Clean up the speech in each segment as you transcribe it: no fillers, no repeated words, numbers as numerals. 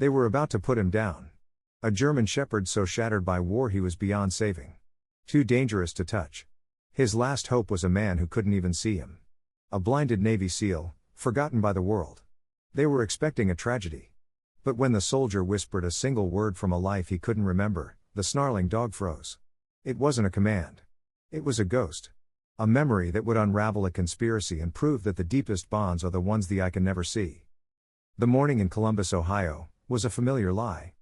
They were about to put him down. A German shepherd so shattered by war he was beyond saving. Too dangerous to touch. His last hope was a man who couldn't even see him. A blinded Navy SEAL, forgotten by the world. They were expecting a tragedy. But when the soldier whispered a single word from a life he couldn't remember, the snarling dog froze. It wasn't a command. It was a ghost. A memory that would unravel a conspiracy and prove that the deepest bonds are the ones the eye can never see. The morning in Columbus, Ohio, was a familiar lie.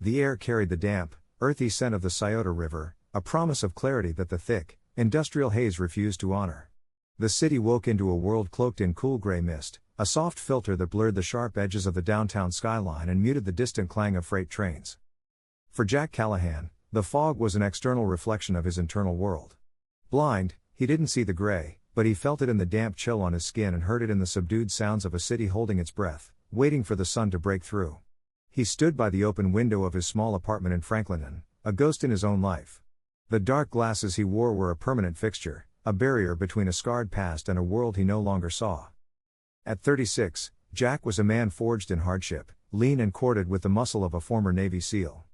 The air carried the damp, earthy scent of the Scioto River, a promise of clarity that the thick, industrial haze refused to honor. The city woke into a world cloaked in cool gray mist, a soft filter that blurred the sharp edges of the downtown skyline and muted the distant clang of freight trains. For Jack Callahan, the fog was an external reflection of his internal world. Blind, he didn't see the gray, but he felt it in the damp chill on his skin and heard it in the subdued sounds of a city holding its breath, waiting for the sun to break through. He stood by the open window of his small apartment in Franklinton, a ghost in his own life. The dark glasses he wore were a permanent fixture, a barrier between a scarred past and a world he no longer saw. At 36, Jack was a man forged in hardship, lean and corded with the muscle of a former Navy SEAL.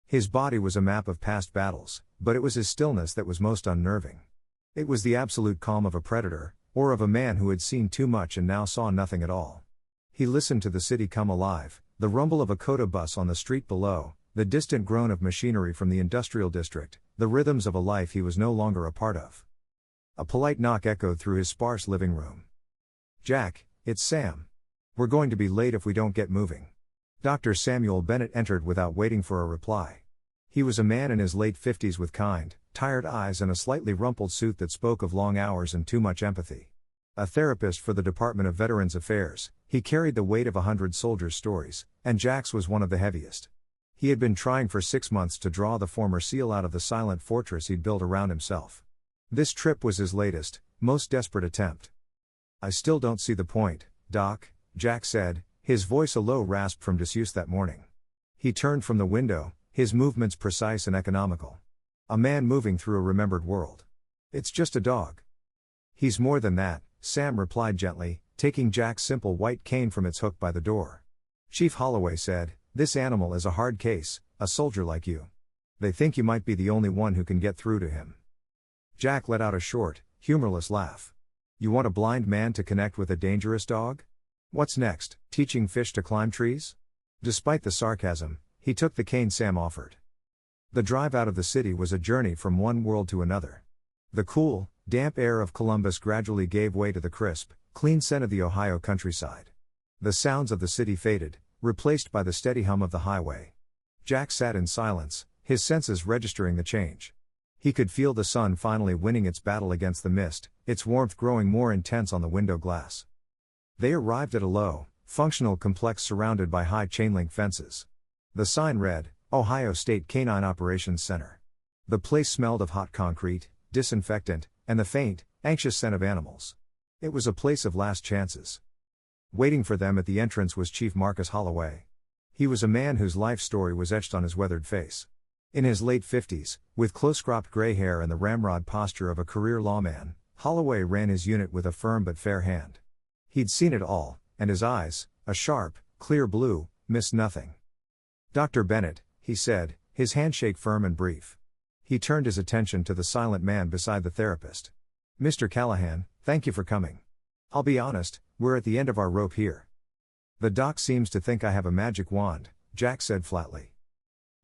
His body was a map of past battles, but it was his stillness that was most unnerving. It was the absolute calm of a predator, or of a man who had seen too much and now saw nothing at all. He listened to the city come alive, the rumble of a COTA bus on the street below, the distant groan of machinery from the industrial district, the rhythms of a life he was no longer a part of. A polite knock echoed through his sparse living room. "Jack, it's Sam. We're going to be late if we don't get moving." Dr. Samuel Bennett entered without waiting for a reply. He was a man in his late 50s with kind, tired eyes and a slightly rumpled suit that spoke of long hours and too much empathy. A therapist for the Department of Veterans Affairs, he carried the weight of 100 soldiers' stories, and Jack's was one of the heaviest. He had been trying for 6 months to draw the former SEAL out of the silent fortress he'd built around himself. This trip was his latest, most desperate attempt. "I still don't see the point, Doc," Jack said, his voice a low rasp from disuse that morning. He turned from the window, his movements precise and economical. A man moving through a remembered world. "It's just a dog." "He's more than that," Sam replied gently, taking Jack's simple white cane from its hook by the door. "Chief Holloway said, this animal is a hard case, a soldier like you. They think you might be the only one who can get through to him." Jack let out a short, humorless laugh. "You want a blind man to connect with a dangerous dog? What's next, teaching fish to climb trees?" Despite the sarcasm, he took the cane Sam offered. The drive out of the city was a journey from one world to another. The cool, damp air of Columbus gradually gave way to the crisp, clean scent of the Ohio countryside. The sounds of the city faded, replaced by the steady hum of the highway. Jack sat in silence, his senses registering the change. He could feel the sun finally winning its battle against the mist, its warmth growing more intense on the window glass. They arrived at a low, functional complex surrounded by high chain-link fences. The sign read, Ohio State Canine Operations Center. The place smelled of hot concrete, disinfectant, and the faint, anxious scent of animals. It was a place of last chances. Waiting for them at the entrance was Chief Marcus Holloway. He was a man whose life story was etched on his weathered face. In his late 50s, with close-cropped gray hair and the ramrod posture of a career lawman, Holloway ran his unit with a firm but fair hand. He'd seen it all, and his eyes, a sharp, clear blue, missed nothing. "Dr. Bennett," he said, his handshake firm and brief. He turned his attention to the silent man beside the therapist. "Mr. Callahan, thank you for coming. I'll be honest, we're at the end of our rope here." "The doc seems to think I have a magic wand," Jack said flatly.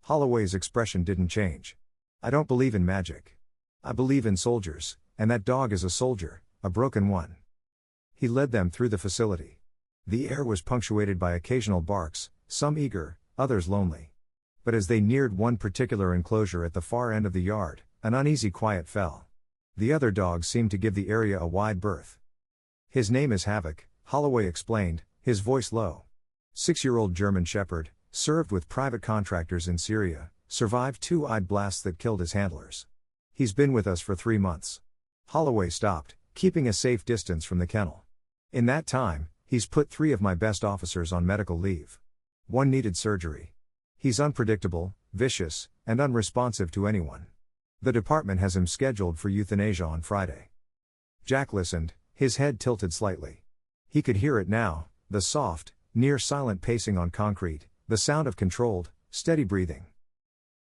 Holloway's expression didn't change. "I don't believe in magic. I believe in soldiers, and that dog is a soldier, a broken one." He led them through the facility. The air was punctuated by occasional barks, some eager, others lonely. But as they neared one particular enclosure at the far end of the yard, an uneasy quiet fell. The other dogs seemed to give the area a wide berth. "His name is Havoc," Holloway explained, his voice low. 6-year-old German Shepherd, served with private contractors in Syria, survived 2 eyed blasts that killed his handlers. "He's been with us for 3 months. Holloway stopped, keeping a safe distance from the kennel. "In that time, he's put 3 of my best officers on medical leave. 1 needed surgery. He's unpredictable, vicious, and unresponsive to anyone. The department has him scheduled for euthanasia on Friday." Jack listened, his head tilted slightly. He could hear it now, the soft, near-silent pacing on concrete, the sound of controlled, steady breathing.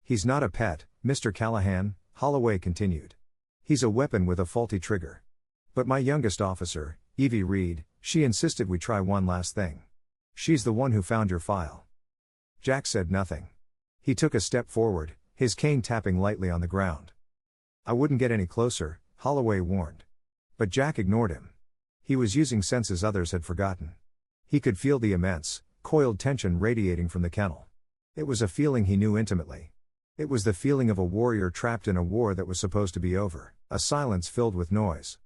"He's not a pet, Mr. Callahan," Holloway continued. "He's a weapon with a faulty trigger. But my youngest officer, Evie Reed, she insisted we try one last thing. She's the one who found your file." Jack said nothing. He took a step forward, his cane tapping lightly on the ground. "I wouldn't get any closer," Holloway warned. But Jack ignored him. He was using senses others had forgotten. He could feel the immense, coiled tension radiating from the kennel. It was a feeling he knew intimately. It was the feeling of a warrior trapped in a war that was supposed to be over, a silence filled with noise.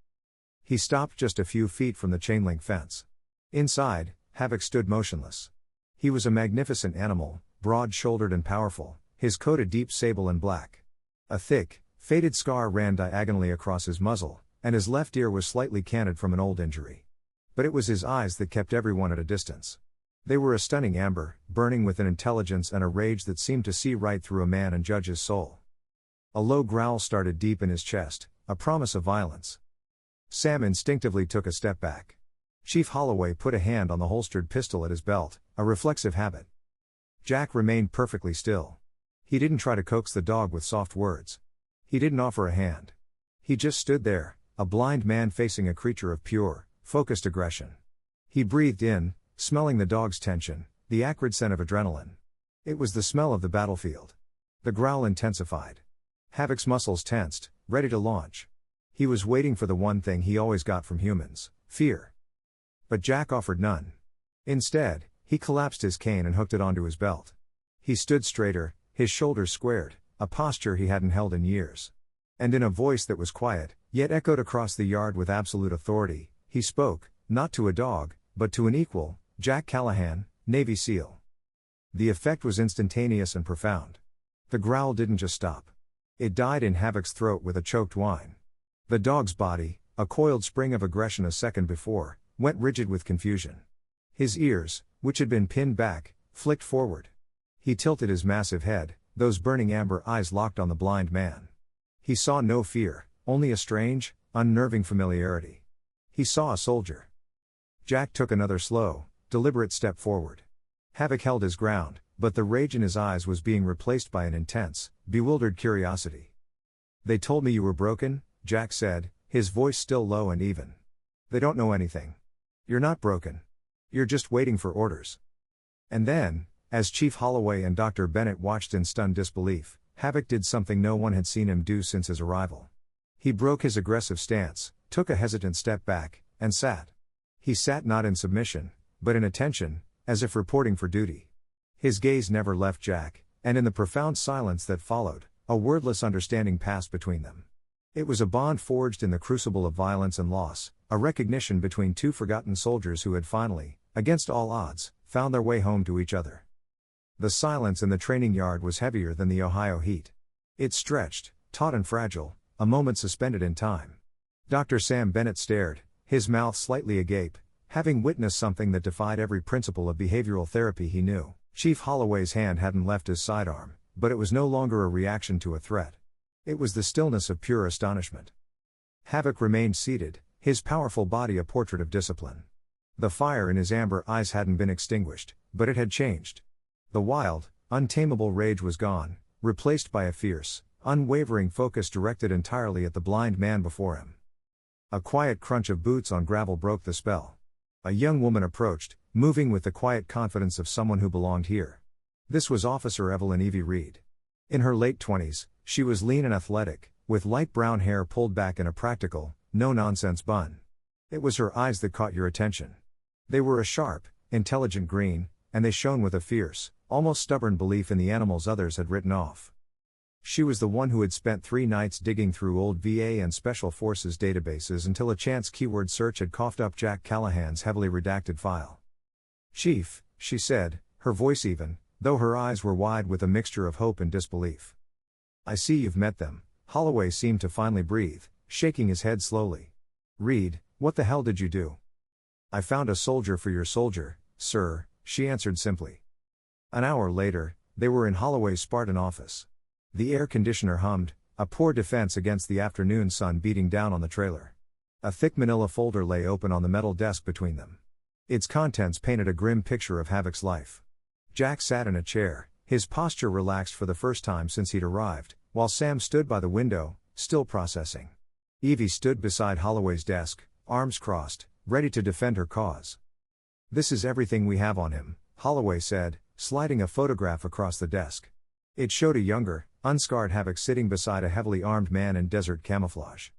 He stopped just a few feet from the chain-link fence. Inside, Havoc stood motionless. He was a magnificent animal, broad-shouldered and powerful, his coat a deep sable and black. A thick, faded scar ran diagonally across his muzzle, and his left ear was slightly canted from an old injury. But it was his eyes that kept everyone at a distance. They were a stunning amber, burning with an intelligence and a rage that seemed to see right through a man and judge his soul. A low growl started deep in his chest, a promise of violence. Sam instinctively took a step back. Chief Holloway put a hand on the holstered pistol at his belt, a reflexive habit. Jack remained perfectly still. He didn't try to coax the dog with soft words. He didn't offer a hand. He just stood there, a blind man facing a creature of pure, focused aggression. He breathed in, smelling the dog's tension, the acrid scent of adrenaline. It was the smell of the battlefield. The growl intensified. Havoc's muscles tensed, ready to launch. He was waiting for the one thing he always got from humans: fear. But Jack offered none. Instead, he collapsed his cane and hooked it onto his belt. He stood straighter, his shoulders squared, a posture he hadn't held in years. And in a voice that was quiet, yet echoed across the yard with absolute authority, he spoke, not to a dog, but to an equal: "Jack Callahan, Navy SEAL." The effect was instantaneous and profound. The growl didn't just stop. It died in Havoc's throat with a choked whine. The dog's body, a coiled spring of aggression a second before, went rigid with confusion. His ears, which had been pinned back, flicked forward. He tilted his massive head, those burning amber eyes locked on the blind man. He saw no fear, only a strange, unnerving familiarity. He saw a soldier. Jack took another slow, deliberate step forward. Havoc held his ground, but the rage in his eyes was being replaced by an intense, bewildered curiosity. "They told me you were broken," Jack said, his voice still low and even. "They don't know anything. You're not broken. You're just waiting for orders." And then, as Chief Holloway and Dr. Bennett watched in stunned disbelief, Havoc did something no one had seen him do since his arrival. He broke his aggressive stance, took a hesitant step back, and sat. He sat not in submission, but in attention, as if reporting for duty. His gaze never left Jack, and in the profound silence that followed, a wordless understanding passed between them. It was a bond forged in the crucible of violence and loss, a recognition between two forgotten soldiers who had finally, against all odds, found their way home to each other. The silence in the training yard was heavier than the Ohio heat. It stretched, taut and fragile, a moment suspended in time. Dr. Sam Bennett stared, his mouth slightly agape, having witnessed something that defied every principle of behavioral therapy he knew. Chief Holloway's hand hadn't left his sidearm, but it was no longer a reaction to a threat. It was the stillness of pure astonishment. Havoc remained seated, his powerful body a portrait of discipline. The fire in his amber eyes hadn't been extinguished, but it had changed. The wild, untamable rage was gone, replaced by a fierce, unwavering focus directed entirely at the blind man before him. A quiet crunch of boots on gravel broke the spell. A young woman approached, moving with the quiet confidence of someone who belonged here. This was Officer Evelyn Evie Reed. In her late 20s, she was lean and athletic, with light brown hair pulled back in a practical, no-nonsense bun. It was her eyes that caught your attention. They were a sharp, intelligent green, and they shone with a fierce, almost stubborn belief in the animals others had written off. She was the one who had spent 3 nights digging through old VA and Special Forces databases until a chance keyword search had coughed up Jack Callahan's heavily redacted file. "Chief," she said, her voice even, though her eyes were wide with a mixture of hope and disbelief. "I see you've met them." Holloway seemed to finally breathe, shaking his head slowly. "Reed, what the hell did you do?" "I found a soldier for your soldier, sir," she answered simply. An hour later, they were in Holloway's Spartan office. The air conditioner hummed, a poor defense against the afternoon sun beating down on the trailer. A thick manila folder lay open on the metal desk between them. Its contents painted a grim picture of Havoc's life. Jack sat in a chair, his posture relaxed for the first time since he'd arrived, while Sam stood by the window, still processing. Evie stood beside Holloway's desk, arms crossed, ready to defend her cause. "This is everything we have on him," Holloway said, sliding a photograph across the desk. It showed a younger, unscarred Havoc sitting beside a heavily armed man in desert camouflage.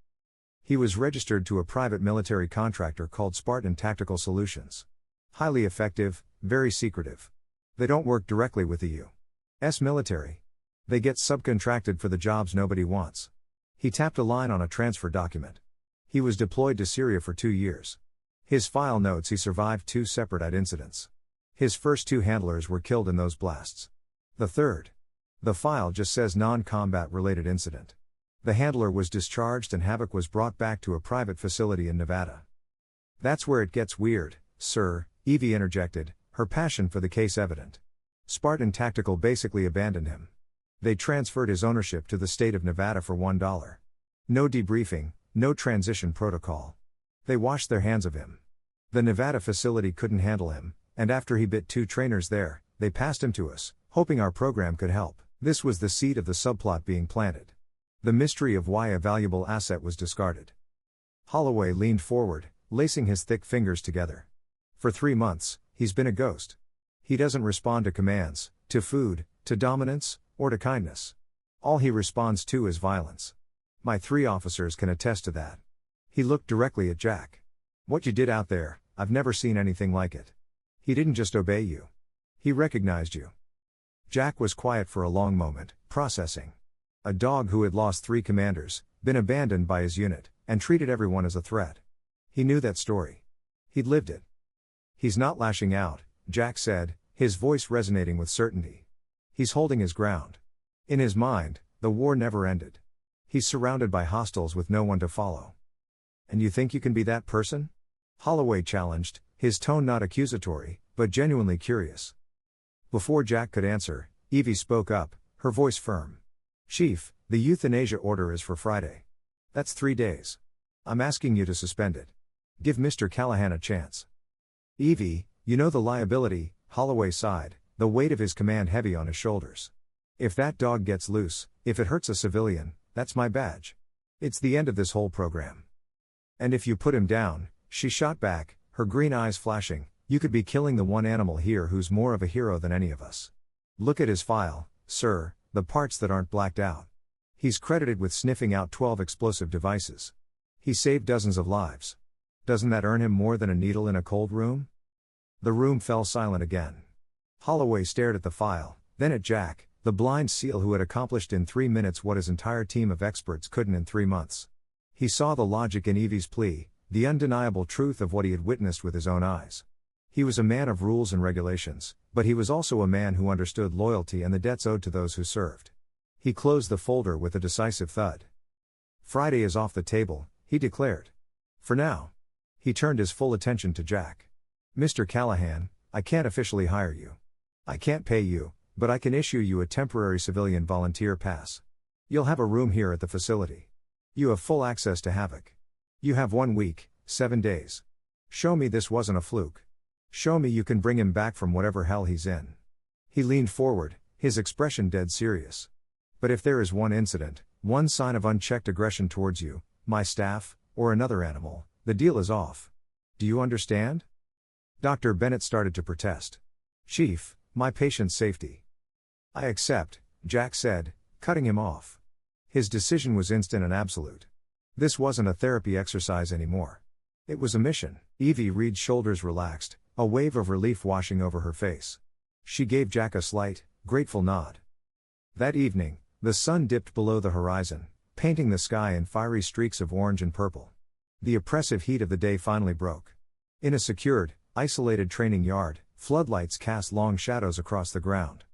He was registered to a private military contractor called Spartan Tactical Solutions. Highly effective, very secretive. They don't work directly with the U.S. military. They get subcontracted for the jobs nobody wants. He tapped a line on a transfer document. He was deployed to Syria for 2 years. His file notes he survived 2 separate incidents. His first 2 handlers were killed in those blasts. The third. The file just says non-combat related incident. The handler was discharged and Havoc was brought back to a private facility in Nevada. "That's where it gets weird, sir," Evie interjected, her passion for the case evident. "Spartan Tactical basically abandoned him. They transferred his ownership to the state of Nevada for $1. No debriefing, no transition protocol. They washed their hands of him. The Nevada facility couldn't handle him, and after he bit 2 trainers there, they passed him to us, hoping our program could help." This was the seed of the subplot being planted. The mystery of why a valuable asset was discarded. Holloway leaned forward, lacing his thick fingers together. "For 3 months, he's been a ghost. He doesn't respond to commands, to food, to dominance, or to kindness. All he responds to is violence. My 3 officers can attest to that." He looked directly at Jack. "What you did out there, I've never seen anything like it. He didn't just obey you. He recognized you." Jack was quiet for a long moment, processing. A dog who had lost 3 commanders, been abandoned by his unit, and treated everyone as a threat. He knew that story. He'd lived it. "He's not lashing out," Jack said, his voice resonating with certainty. "He's holding his ground. In his mind, the war never ended. He's surrounded by hostiles with no one to follow." "And you think you can be that person?" Holloway challenged, his tone not accusatory, but genuinely curious. Before Jack could answer, Evie spoke up, her voice firm. "Chief, the euthanasia order is for Friday. That's 3 days. I'm asking you to suspend it. Give Mr. Callahan a chance." "Evie, you know the liability," Holloway sighed, the weight of his command heavy on his shoulders. "If that dog gets loose, if it hurts a civilian, that's my badge. It's the end of this whole program. And if you put him down," she shot back, her green eyes flashing, "you could be killing the one animal here who's more of a hero than any of us. Look at his file, sir, the parts that aren't blacked out. He's credited with sniffing out 12 explosive devices. He saved dozens of lives. Doesn't that earn him more than a needle in a cold room?" The room fell silent again. Holloway stared at the file, then at Jack, the blind SEAL who had accomplished in 3 minutes what his entire team of experts couldn't in 3 months. He saw the logic in Evie's plea, the undeniable truth of what he had witnessed with his own eyes. He was a man of rules and regulations, but he was also a man who understood loyalty and the debts owed to those who served. He closed the folder with a decisive thud. "Friday is off the table," he declared. "For now." He turned his full attention to Jack. "Mr. Callahan, I can't officially hire you. I can't pay you, but I can issue you a temporary civilian volunteer pass. You'll have a room here at the facility. You have full access to Havoc. You have 1 week, 7 days. Show me this wasn't a fluke. Show me you can bring him back from whatever hell he's in." He leaned forward, his expression dead serious. "But if there is one incident, one sign of unchecked aggression towards you, my staff, or another animal, the deal is off. Do you understand?" Dr. Bennett started to protest. "Chief, my patient's safety." "I accept," Jack said, cutting him off. His decision was instant and absolute. This wasn't a therapy exercise anymore. It was a mission. Evie Reed's shoulders relaxed, a wave of relief washing over her face. She gave Jack a slight, grateful nod. That evening, the sun dipped below the horizon, painting the sky in fiery streaks of orange and purple. The oppressive heat of the day finally broke. In a secured, isolated training yard, floodlights cast long shadows across the ground.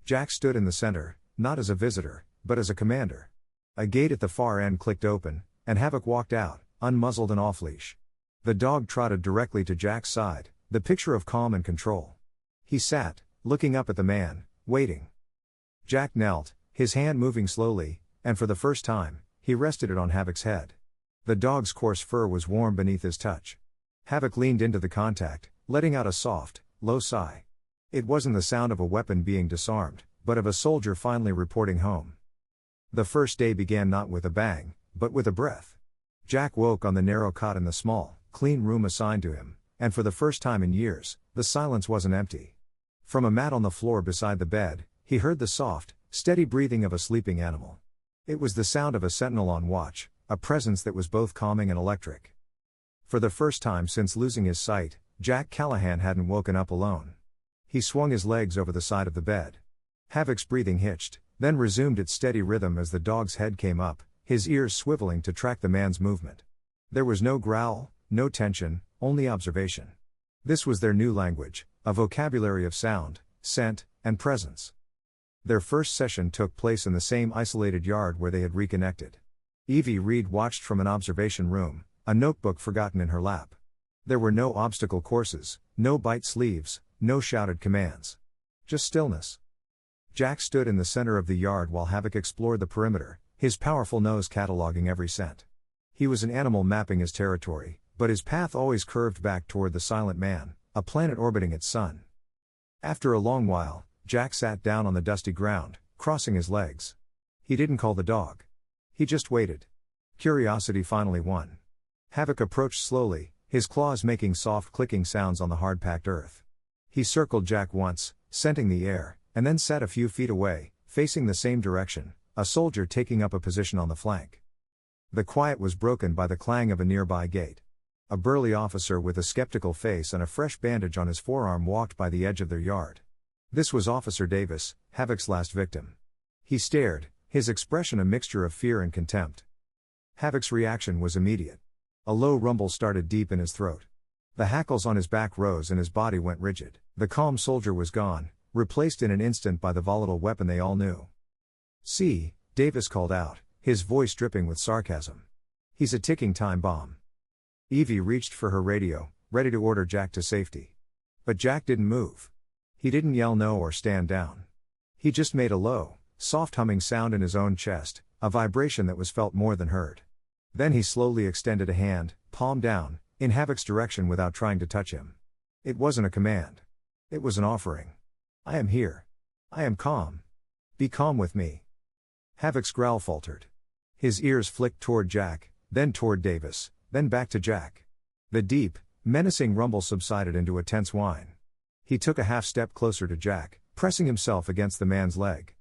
Jack stood in the center, not as a visitor, but as a commander. A gate at the far end clicked open, and Havoc walked out, unmuzzled and off-leash. The dog trotted directly to Jack's side, the picture of calm and control. He sat, looking up at the man, waiting. Jack knelt, his hand moving slowly, and for the first time, he rested it on Havoc's head. The dog's coarse fur was warm beneath his touch. Havoc leaned into the contact, letting out a soft, low sigh. It wasn't the sound of a weapon being disarmed, but of a soldier finally reporting home. The first day began not with a bang, but with a breath. Jack woke on the narrow cot in the small, clean room assigned to him, and for the first time in years, the silence wasn't empty. From a mat on the floor beside the bed, he heard the soft, steady breathing of a sleeping animal. It was the sound of a sentinel on watch, a presence that was both calming and electric. For the first time since losing his sight, Jack Callahan hadn't woken up alone. He swung his legs over the side of the bed. Havoc's breathing hitched, then resumed its steady rhythm as the dog's head came up, his ears swiveling to track the man's movement. There was no growl, no tension, only observation. This was their new language, a vocabulary of sound, scent, and presence. Their first session took place in the same isolated yard where they had reconnected. Evie Reed watched from an observation room, a notebook forgotten in her lap. There were no obstacle courses, no bite sleeves, no shouted commands. Just stillness. Jack stood in the center of the yard while Havoc explored the perimeter, his powerful nose cataloging every scent. He was an animal mapping his territory, but his path always curved back toward the silent man, a planet orbiting its sun. After a long while, Jack sat down on the dusty ground, crossing his legs. He didn't call the dog. He just waited. Curiosity finally won. Havoc approached slowly, his claws making soft clicking sounds on the hard-packed earth. He circled Jack once, scenting the air, and then sat a few feet away, facing the same direction, a soldier taking up a position on the flank. The quiet was broken by the clang of a nearby gate. A burly officer with a skeptical face and a fresh bandage on his forearm walked by the edge of their yard. This was Officer Davis, Havoc's last victim. He stared, his expression a mixture of fear and contempt. Havoc's reaction was immediate. A low rumble started deep in his throat. The hackles on his back rose and his body went rigid. The calm soldier was gone, replaced in an instant by the volatile weapon they all knew. "See," Davis called out, his voice dripping with sarcasm. "He's a ticking time bomb." Evie reached for her radio, ready to order Jack to safety. But Jack didn't move. He didn't yell no or stand down. He just made a low, soft humming sound in his own chest, a vibration that was felt more than heard. Then he slowly extended a hand, palm down, in Havoc's direction without trying to touch him. It wasn't a command. It was an offering. "I am here. I am calm. Be calm with me." Havoc's growl faltered. His ears flicked toward Jack, then toward Davis, then back to Jack. The deep, menacing rumble subsided into a tense whine. He took a half step closer to Jack, pressing himself against the man's leg.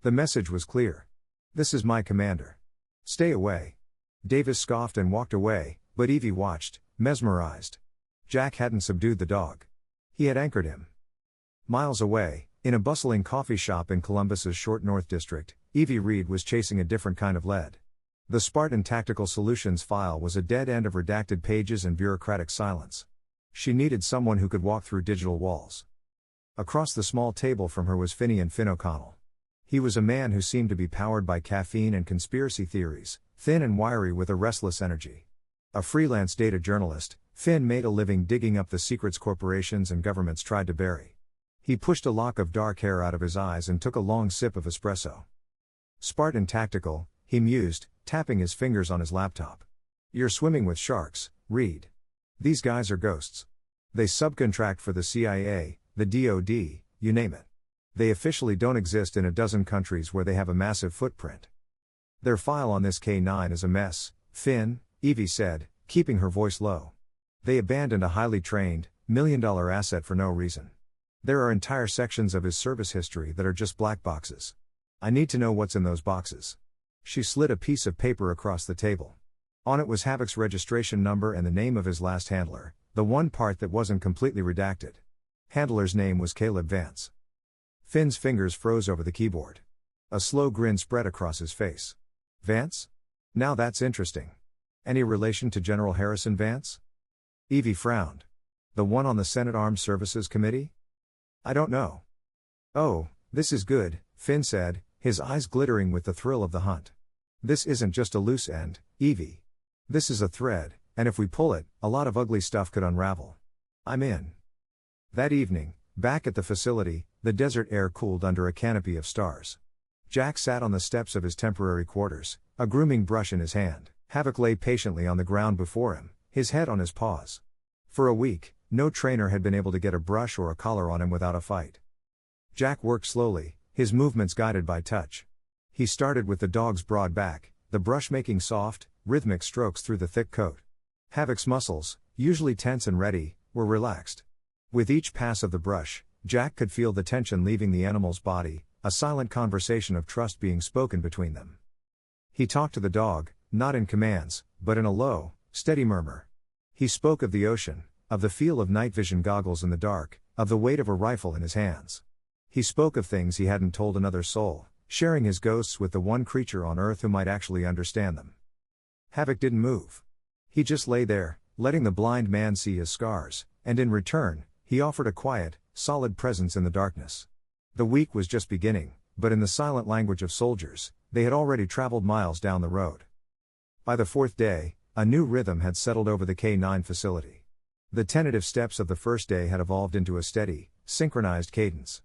The message was clear. "This is my commander. Stay away." Davis scoffed and walked away, but Evie watched, mesmerized. Jack hadn't subdued the dog. He had anchored him. Miles away, in a bustling coffee shop in Columbus's Short North District, Evie Reed was chasing a different kind of lead. The Spartan Tactical Solutions file was a dead end of redacted pages and bureaucratic silence. She needed someone who could walk through digital walls. Across the small table from her was Finian Finn O'Connell. He was a man who seemed to be powered by caffeine and conspiracy theories, thin and wiry with a restless energy. A freelance data journalist, Finn made a living digging up the secrets corporations and governments tried to bury. He pushed a lock of dark hair out of his eyes and took a long sip of espresso. "Spartan Tactical," he mused, tapping his fingers on his laptop. "You're swimming with sharks, Reed. These guys are ghosts. They subcontract for the CIA, the DoD, you name it. They officially don't exist in a dozen countries where they have a massive footprint. Their file on this K9 is a mess, Finn," Evie said, keeping her voice low. "They abandoned a highly trained, million-dollar asset for no reason. There are entire sections of his service history that are just black boxes. I need to know what's in those boxes." She slid a piece of paper across the table. On it was Havoc's registration number and the name of his last handler, the one part that wasn't completely redacted. Handler's name was Caleb Vance. Finn's fingers froze over the keyboard. A slow grin spread across his face. "Vance? Now that's interesting. Any relation to General Harrison Vance?" Evie frowned. "The one on the Senate Armed Services Committee?" "I don't know." "Oh, this is good," Finn said, his eyes glittering with the thrill of the hunt. "This isn't just a loose end, Evie. This is a thread, and if we pull it, a lot of ugly stuff could unravel. I'm in." That evening, back at the facility, the desert air cooled under a canopy of stars. Jack sat on the steps of his temporary quarters, a grooming brush in his hand. Havoc lay patiently on the ground before him, his head on his paws. For a week, no trainer had been able to get a brush or a collar on him without a fight. Jack worked slowly, his movements guided by touch. He started with the dog's broad back, the brush making soft, rhythmic strokes through the thick coat. Havoc's muscles, usually tense and ready, were relaxed. With each pass of the brush, Jack could feel the tension leaving the animal's body, a silent conversation of trust being spoken between them. He talked to the dog, not in commands, but in a low, steady murmur. He spoke of the ocean, of the feel of night vision goggles in the dark, of the weight of a rifle in his hands. He spoke of things he hadn't told another soul, sharing his ghosts with the one creature on Earth who might actually understand them. Havoc didn't move. He just lay there, letting the blind man see his scars, and in return, he offered a quiet, solid presence in the darkness. The week was just beginning, but in the silent language of soldiers, they had already traveled miles down the road. By the fourth day, a new rhythm had settled over the K9 facility. The tentative steps of the first day had evolved into a steady, synchronized cadence.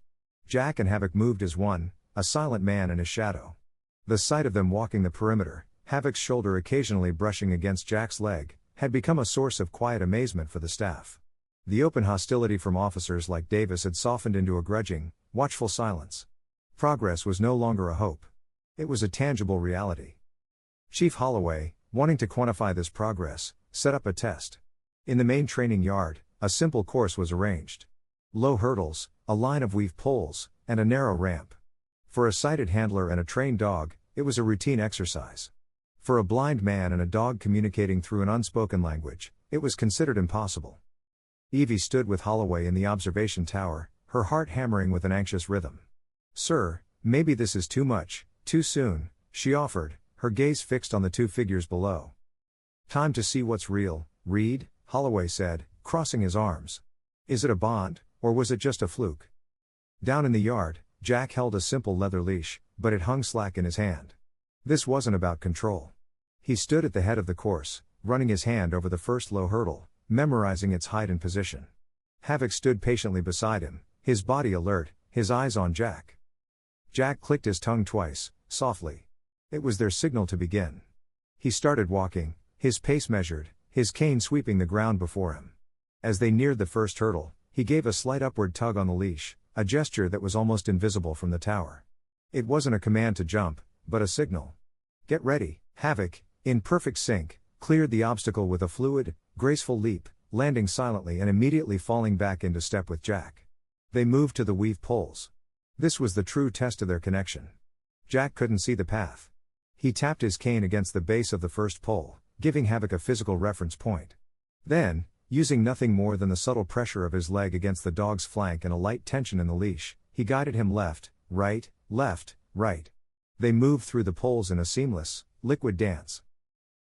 Jack and Havoc moved as one, a silent man and his shadow. The sight of them walking the perimeter, Havoc's shoulder occasionally brushing against Jack's leg, had become a source of quiet amazement for the staff. The open hostility from officers like Davis had softened into a grudging, watchful silence. Progress was no longer a hope. It was a tangible reality. Chief Holloway, wanting to quantify this progress, set up a test. In the main training yard, a simple course was arranged. Low hurdles, a line of weave poles, and a narrow ramp. For a sighted handler and a trained dog, it was a routine exercise. For a blind man and a dog communicating through an unspoken language, it was considered impossible. Evie stood with Holloway in the observation tower, her heart hammering with an anxious rhythm. "Sir, maybe this is too much, too soon," she offered, her gaze fixed on the two figures below. "Time to see what's real, Reed," Holloway said, crossing his arms. "Is it a bond, or was it just a fluke?" Down in the yard, Jack held a simple leather leash, but it hung slack in his hand. This wasn't about control. He stood at the head of the course, running his hand over the first low hurdle, memorizing its height and position. Havoc stood patiently beside him, his body alert, his eyes on Jack. Jack clicked his tongue twice, softly. It was their signal to begin. He started walking, his pace measured, his cane sweeping the ground before him. As they neared the first hurdle, he gave a slight upward tug on the leash, a gesture that was almost invisible from the tower. It wasn't a command to jump, but a signal. "Get ready." Havoc, in perfect sync, cleared the obstacle with a fluid, graceful leap, landing silently and immediately falling back into step with Jack. They moved to the weave poles. This was the true test of their connection. Jack couldn't see the path. He tapped his cane against the base of the first pole, giving Havoc a physical reference point. Then, using nothing more than the subtle pressure of his leg against the dog's flank and a light tension in the leash, he guided him left, right. They moved through the poles in a seamless, liquid dance.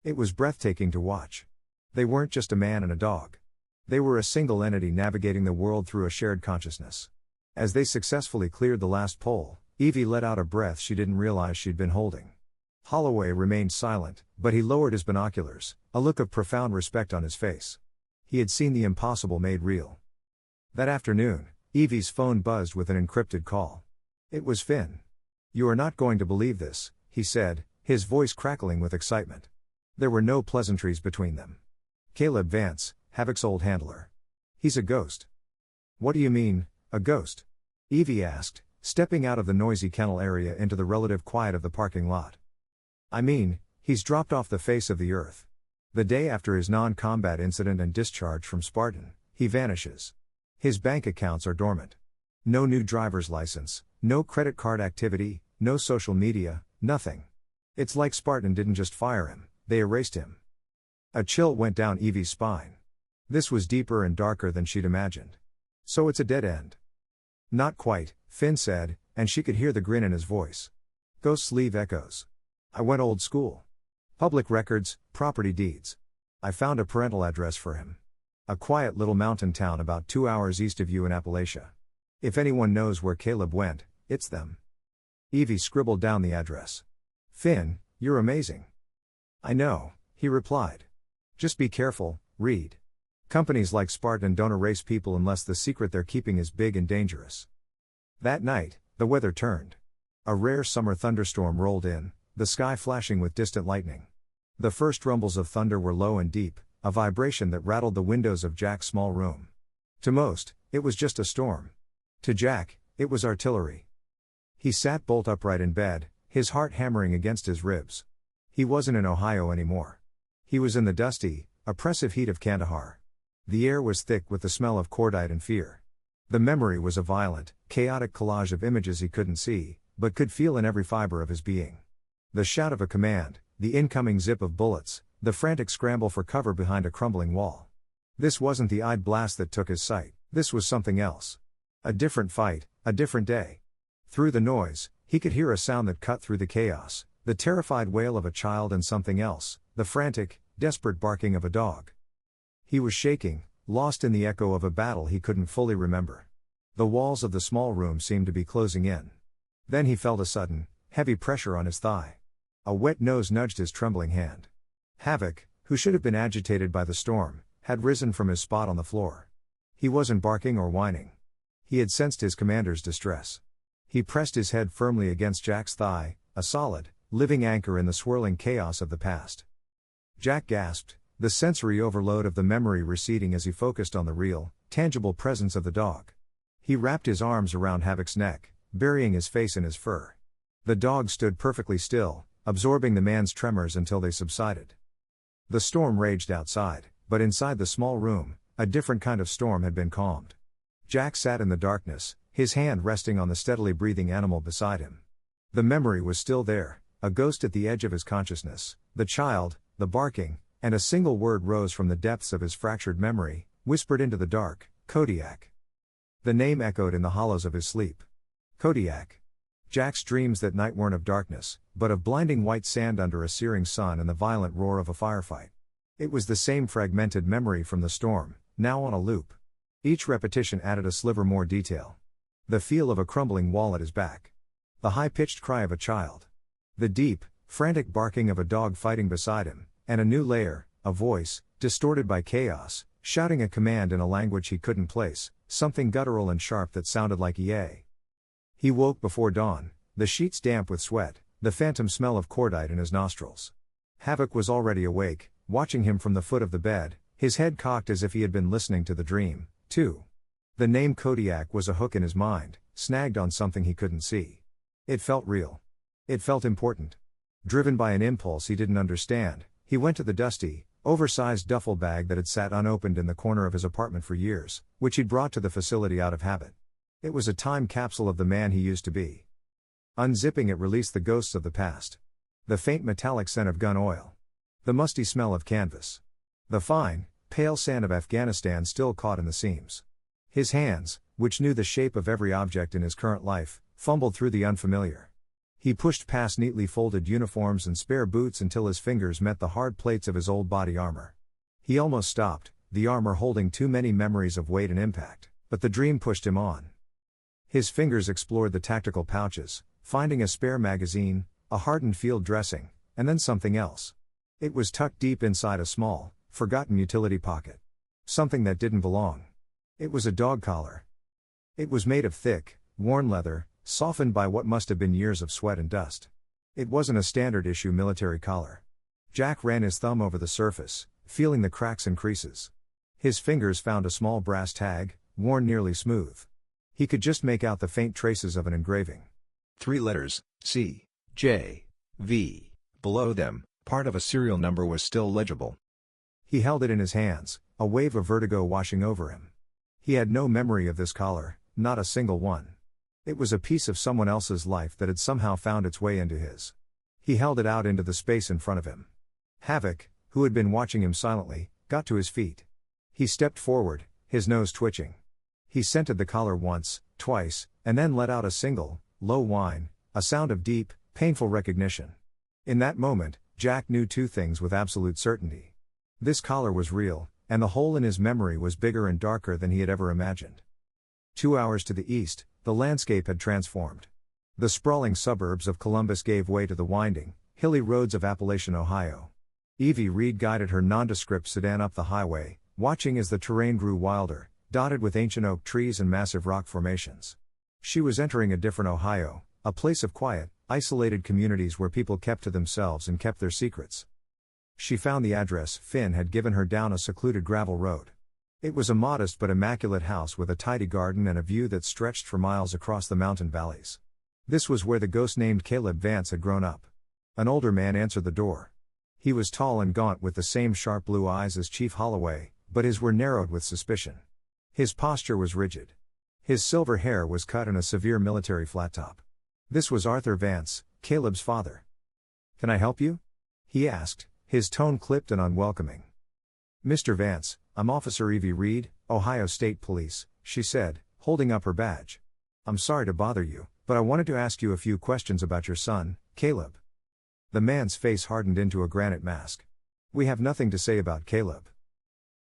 It was breathtaking to watch. They weren't just a man and a dog. They were a single entity navigating the world through a shared consciousness. As they successfully cleared the last pole, Evie let out a breath she didn't realize she'd been holding. Holloway remained silent, but he lowered his binoculars, a look of profound respect on his face. He had seen the impossible made real. That afternoon, Evie's phone buzzed with an encrypted call. It was Finn. "You are not going to believe this," he said, his voice crackling with excitement. There were no pleasantries between them. "Caleb Vance, Havoc's old handler. He's a ghost." "What do you mean, a ghost?" Evie asked, stepping out of the noisy kennel area into the relative quiet of the parking lot. "I mean, he's dropped off the face of the earth. The day after his non-combat incident and discharge from Spartan, he vanishes. His bank accounts are dormant. No new driver's license, no credit card activity, no social media, nothing. It's like Spartan didn't just fire him, they erased him." A chill went down Evie's spine. This was deeper and darker than she'd imagined. "So it's a dead end?" "Not quite," Finn said, and she could hear the grin in his voice. "Ghosts leave echoes. I went old school. Public records, property deeds. I found a parental address for him. A quiet little mountain town about 2 hours east of you in Appalachia. If anyone knows where Caleb went, it's them." Evie scribbled down the address. "Finn, you're amazing." "I know," he replied. "Just be careful, Reed. Companies like Spartan don't erase people unless the secret they're keeping is big and dangerous." That night, the weather turned. A rare summer thunderstorm rolled in, the sky flashing with distant lightning. The first rumbles of thunder were low and deep, a vibration that rattled the windows of Jack's small room. To most, it was just a storm. To Jack, it was artillery. He sat bolt upright in bed, his heart hammering against his ribs. He wasn't in Ohio anymore. He was in the dusty, oppressive heat of Kandahar. The air was thick with the smell of cordite and fear. The memory was a violent, chaotic collage of images he couldn't see, but could feel in every fiber of his being. The shout of a command, the incoming zip of bullets, the frantic scramble for cover behind a crumbling wall. This wasn't the eyed blast that took his sight, this was something else. A different fight, a different day. Through the noise, he could hear a sound that cut through the chaos, the terrified wail of a child and something else, the frantic, desperate barking of a dog. He was shaking, lost in the echo of a battle he couldn't fully remember. The walls of the small room seemed to be closing in. Then he felt a sudden, heavy pressure on his thigh. A wet nose nudged his trembling hand. Havoc, who should have been agitated by the storm, had risen from his spot on the floor. He wasn't barking or whining. He had sensed his commander's distress. He pressed his head firmly against Jack's thigh, a solid, living anchor in the swirling chaos of the past. Jack gasped, the sensory overload of the memory receding as he focused on the real, tangible presence of the dog. He wrapped his arms around Havoc's neck, burying his face in his fur. The dog stood perfectly still, absorbing the man's tremors until they subsided. The storm raged outside, but inside the small room, a different kind of storm had been calmed. Jack sat in the darkness, his hand resting on the steadily breathing animal beside him. The memory was still there, a ghost at the edge of his consciousness, the child, the barking, and a single word rose from the depths of his fractured memory, whispered into the dark, Kodiak. The name echoed in the hollows of his sleep. Kodiak. Jack's dreams that night weren't of darkness, but of blinding white sand under a searing sun and the violent roar of a firefight. It was the same fragmented memory from the storm, now on a loop. Each repetition added a sliver more detail. The feel of a crumbling wall at his back. The high-pitched cry of a child. The deep, frantic barking of a dog fighting beside him, and a new layer, a voice, distorted by chaos, shouting a command in a language he couldn't place, something guttural and sharp that sounded like EA. He woke before dawn, the sheets damp with sweat, the phantom smell of cordite in his nostrils. Havoc was already awake, watching him from the foot of the bed, his head cocked as if he had been listening to the dream, too. The name Kodiak was a hook in his mind, snagged on something he couldn't see. It felt real. It felt important. Driven by an impulse he didn't understand, he went to the dusty, oversized duffel bag that had sat unopened in the corner of his apartment for years, which he'd brought to the facility out of habit. It was a time capsule of the man he used to be. Unzipping it released the ghosts of the past. The faint metallic scent of gun oil. The musty smell of canvas. The fine, pale sand of Afghanistan still caught in the seams. His hands, which knew the shape of every object in his current life, fumbled through the unfamiliar. He pushed past neatly folded uniforms and spare boots until his fingers met the hard plates of his old body armor. He almost stopped, the armor holding too many memories of weight and impact, but the dream pushed him on. His fingers explored the tactical pouches, finding a spare magazine, a hardened field dressing, and then something else. It was tucked deep inside a small, forgotten utility pocket. Something that didn't belong. It was a dog collar. It was made of thick, worn leather, softened by what must have been years of sweat and dust. It wasn't a standard issue military collar. Jack ran his thumb over the surface, feeling the cracks and creases. His fingers found a small brass tag, worn nearly smooth. He could just make out the faint traces of an engraving. 3 letters, C, J, V. Below them, part of a serial number was still legible. He held it in his hands, a wave of vertigo washing over him. He had no memory of this collar, not a single one. It was a piece of someone else's life that had somehow found its way into his. He held it out into the space in front of him. Havoc, who had been watching him silently, got to his feet. He stepped forward, his nose twitching. He scented the collar once, twice, and then let out a single, low whine, a sound of deep, painful recognition. In that moment, Jack knew 2 things with absolute certainty. This collar was real, and the hole in his memory was bigger and darker than he had ever imagined. 2 hours to the east, the landscape had transformed. The sprawling suburbs of Columbus gave way to the winding, hilly roads of Appalachian, Ohio. Evie Reed guided her nondescript sedan up the highway, watching as the terrain grew wilder, dotted with ancient oak trees and massive rock formations. She was entering a different Ohio, a place of quiet, isolated communities where people kept to themselves and kept their secrets. She found the address Finn had given her down a secluded gravel road. It was a modest but immaculate house with a tidy garden and a view that stretched for miles across the mountain valleys. This was where the ghost named Caleb Vance had grown up. An older man answered the door. He was tall and gaunt with the same sharp blue eyes as Chief Holloway, but his were narrowed with suspicion. His posture was rigid. His silver hair was cut in a severe military flat top. This was Arthur Vance, Caleb's father. "Can I help you?" he asked, his tone clipped and unwelcoming. "Mr. Vance, I'm Officer Evie Reed, Ohio State Police," she said, holding up her badge. "I'm sorry to bother you, but I wanted to ask you a few questions about your son, Caleb." The man's face hardened into a granite mask. "We have nothing to say about Caleb."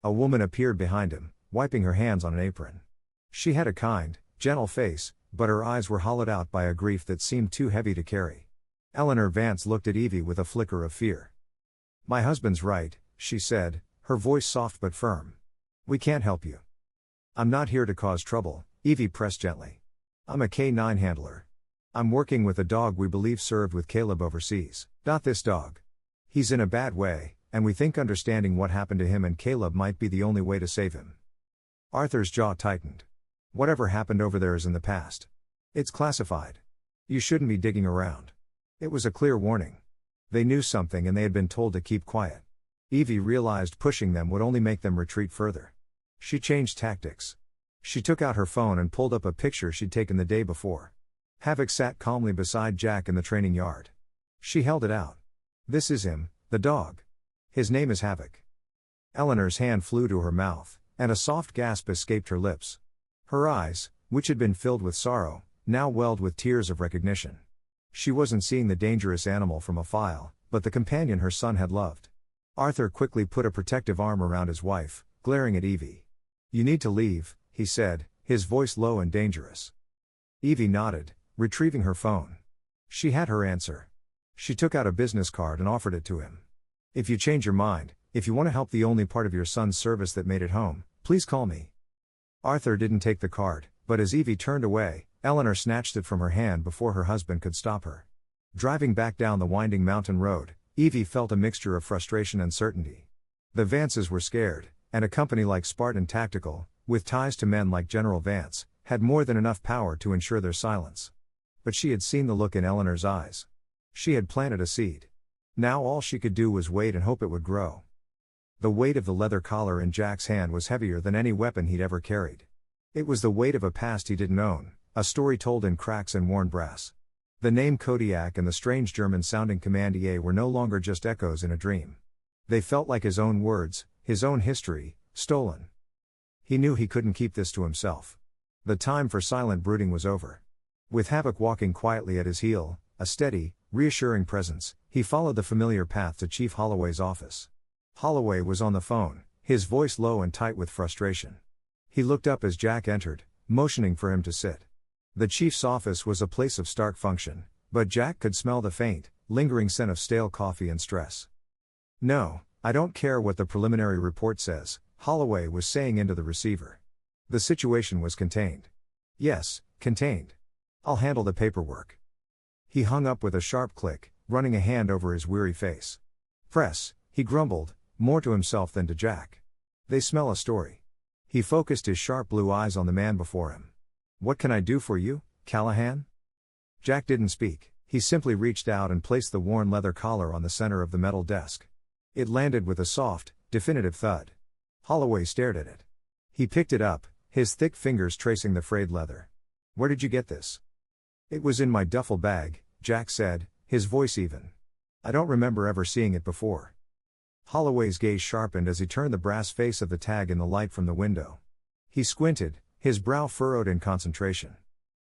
A woman appeared behind him, wiping her hands on an apron. She had a kind, gentle face, but her eyes were hollowed out by a grief that seemed too heavy to carry. Eleanor Vance looked at Evie with a flicker of fear. "My husband's right," she said, her voice soft but firm. "We can't help you." "I'm not here to cause trouble," Evie pressed gently. "I'm a K-9 handler. I'm working with a dog we believe served with Caleb overseas. Not this dog. He's in a bad way, and we think understanding what happened to him and Caleb might be the only way to save him." Arthur's jaw tightened. "Whatever happened over there is in the past. It's classified. You shouldn't be digging around." It was a clear warning. They knew something and they had been told to keep quiet. Evie realized pushing them would only make them retreat further. She changed tactics. She took out her phone and pulled up a picture she'd taken the day before. Havoc sat calmly beside Jack in the training yard. She held it out. "This is him, the dog. His name is Havoc." Eleanor's hand flew to her mouth, and a soft gasp escaped her lips. Her eyes, which had been filled with sorrow, now welled with tears of recognition. She wasn't seeing the dangerous animal from a file, but the companion her son had loved. Arthur quickly put a protective arm around his wife, glaring at Evie. "You need to leave," he said, his voice low and dangerous. Evie nodded, retrieving her phone. She had her answer. She took out a business card and offered it to him. "If you change your mind, if you want to help the only part of your son's service that made it home, please call me." Arthur didn't take the card, but as Evie turned away, Eleanor snatched it from her hand before her husband could stop her. Driving back down the winding mountain road, Evie felt a mixture of frustration and certainty. The Vances were scared, and a company like Spartan Tactical, with ties to men like General Vance, had more than enough power to ensure their silence. But she had seen the look in Eleanor's eyes. She had planted a seed. Now all she could do was wait and hope it would grow. The weight of the leather collar in Jack's hand was heavier than any weapon he'd ever carried. It was the weight of a past he didn't own, a story told in cracks and worn brass. The name Kodiak and the strange German-sounding Command EA were no longer just echoes in a dream. They felt like his own words, his own history, stolen. He knew he couldn't keep this to himself. The time for silent brooding was over. With Havoc walking quietly at his heel, a steady, reassuring presence, he followed the familiar path to Chief Holloway's office. Holloway was on the phone, his voice low and tight with frustration. He looked up as Jack entered, motioning for him to sit. The chief's office was a place of stark function, but Jack could smell the faint, lingering scent of stale coffee and stress. "No, I don't care what the preliminary report says," Holloway was saying into the receiver. The situation was contained. "Yes, contained. I'll handle the paperwork." He hung up with a sharp click, running a hand over his weary face. "Press," he grumbled, more to himself than to Jack. "They smell a story." He focused his sharp blue eyes on the man before him. "What can I do for you, Callahan?" Jack didn't speak. He simply reached out and placed the worn leather collar on the center of the metal desk. It landed with a soft, definitive thud. Holloway stared at it. He picked it up, his thick fingers tracing the frayed leather. "Where did you get this?" "It was in my duffel bag," Jack said, his voice even. "I don't remember ever seeing it before." Holloway's gaze sharpened as he turned the brass face of the tag in the light from the window. He squinted, his brow furrowed in concentration.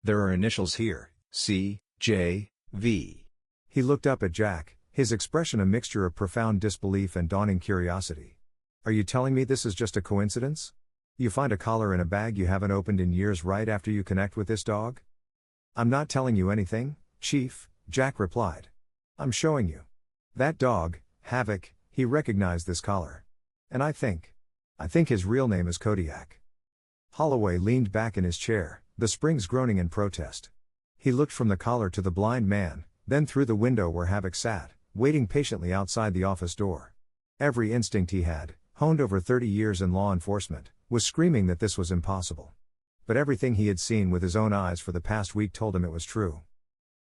"There are initials here, C, J, V." He looked up at Jack, his expression a mixture of profound disbelief and dawning curiosity. "Are you telling me this is just a coincidence? You find a collar in a bag you haven't opened in years right after you connect with this dog?" "I'm not telling you anything, Chief," Jack replied. "I'm showing you. That dog, Havoc, he recognized this collar. And I think his real name is Kodiak." Holloway leaned back in his chair, the springs groaning in protest. He looked from the collar to the blind man, then through the window where Havoc sat, waiting patiently outside the office door. Every instinct he had, honed over 30 years in law enforcement, was screaming that this was impossible. But everything he had seen with his own eyes for the past week told him it was true.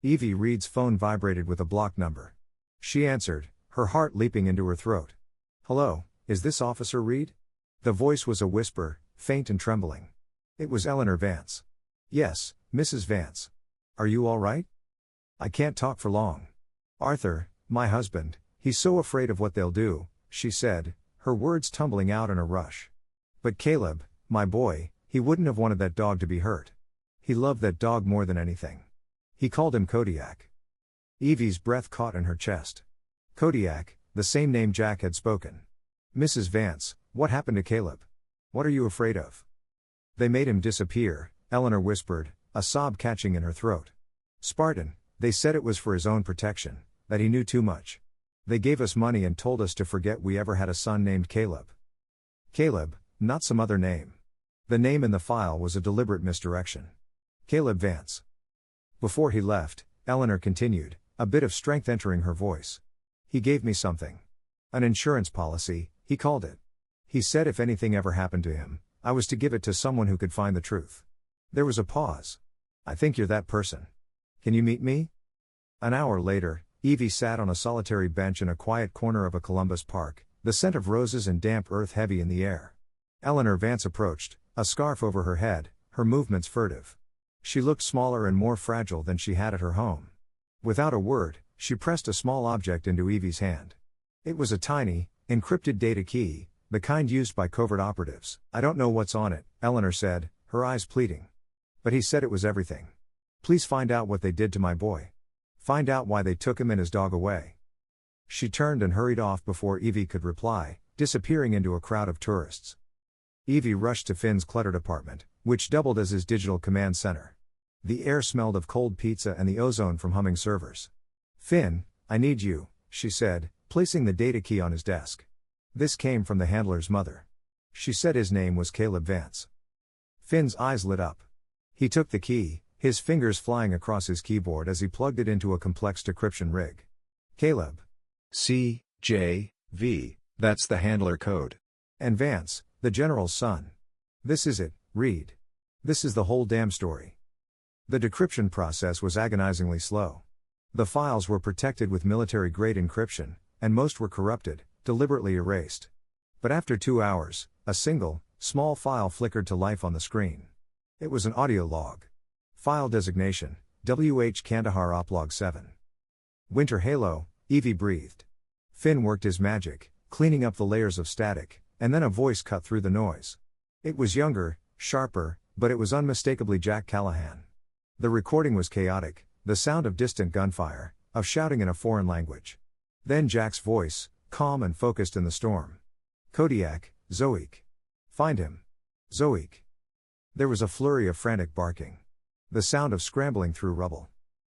Evie Reed's phone vibrated with a blocked number. She answered, her heart leaping into her throat. "Hello, is this Officer Reed?" The voice was a whisper, faint and trembling. It was Eleanor Vance. "Yes, Mrs. Vance. Are you all right?" "I can't talk for long. Arthur, my husband, he's so afraid of what they'll do," she said, her words tumbling out in a rush. "But Caleb, my boy, he wouldn't have wanted that dog to be hurt. He loved that dog more than anything. He called him Kodiak." Evie's breath caught in her chest. Kodiak, the same name Jack had spoken. "Mrs. Vance, what happened to Caleb? What are you afraid of?" "They made him disappear," Eleanor whispered, a sob catching in her throat. "Spartan, they said it was for his own protection, that he knew too much. They gave us money and told us to forget we ever had a son named Caleb." Caleb, not some other name. The name in the file was a deliberate misdirection. Caleb Vance. "Before he left," Eleanor continued, a bit of strength entering her voice, "he gave me something. An insurance policy, he called it. He said if anything ever happened to him, I was to give it to someone who could find the truth." There was a pause. "I think you're that person. Can you meet me?" An hour later, Evie sat on a solitary bench in a quiet corner of a Columbus park, the scent of roses and damp earth heavy in the air. Eleanor Vance approached, a scarf over her head, her movements furtive. She looked smaller and more fragile than she had at her home. Without a word, she pressed a small object into Evie's hand. It was a tiny, encrypted data key, the kind used by covert operatives. "I don't know what's on it," Eleanor said, her eyes pleading. "But he said it was everything. Please find out what they did to my boy. Find out why they took him and his dog away." She turned and hurried off before Evie could reply, disappearing into a crowd of tourists. Evie rushed to Finn's cluttered apartment, which doubled as his digital command center. The air smelled of cold pizza and the ozone from humming servers. "Finn, I need you," she said, placing the data key on his desk. This came from the handler's mother. She said his name was Caleb Vance. Finn's eyes lit up. He took the key, his fingers flying across his keyboard as he plugged it into a complex decryption rig. "Caleb. CJV, that's the handler code. And Vance, the general's son. This is it, Reed. This is the whole damn story." The decryption process was agonizingly slow. The files were protected with military-grade encryption, and most were corrupted, deliberately erased. But after 2 hours, a single, small file flickered to life on the screen. It was an audio log. File designation, WH Kandahar Oplog 7. "Winter Halo," Evie breathed. Finn worked his magic, cleaning up the layers of static, and then a voice cut through the noise. It was younger, sharper, but it was unmistakably Jack Callahan. The recording was chaotic, the sound of distant gunfire, of shouting in a foreign language. Then Jack's voice, calm and focused in the storm. "Kodiak, Zoik. Find him. Zoik." There was a flurry of frantic barking. The sound of scrambling through rubble.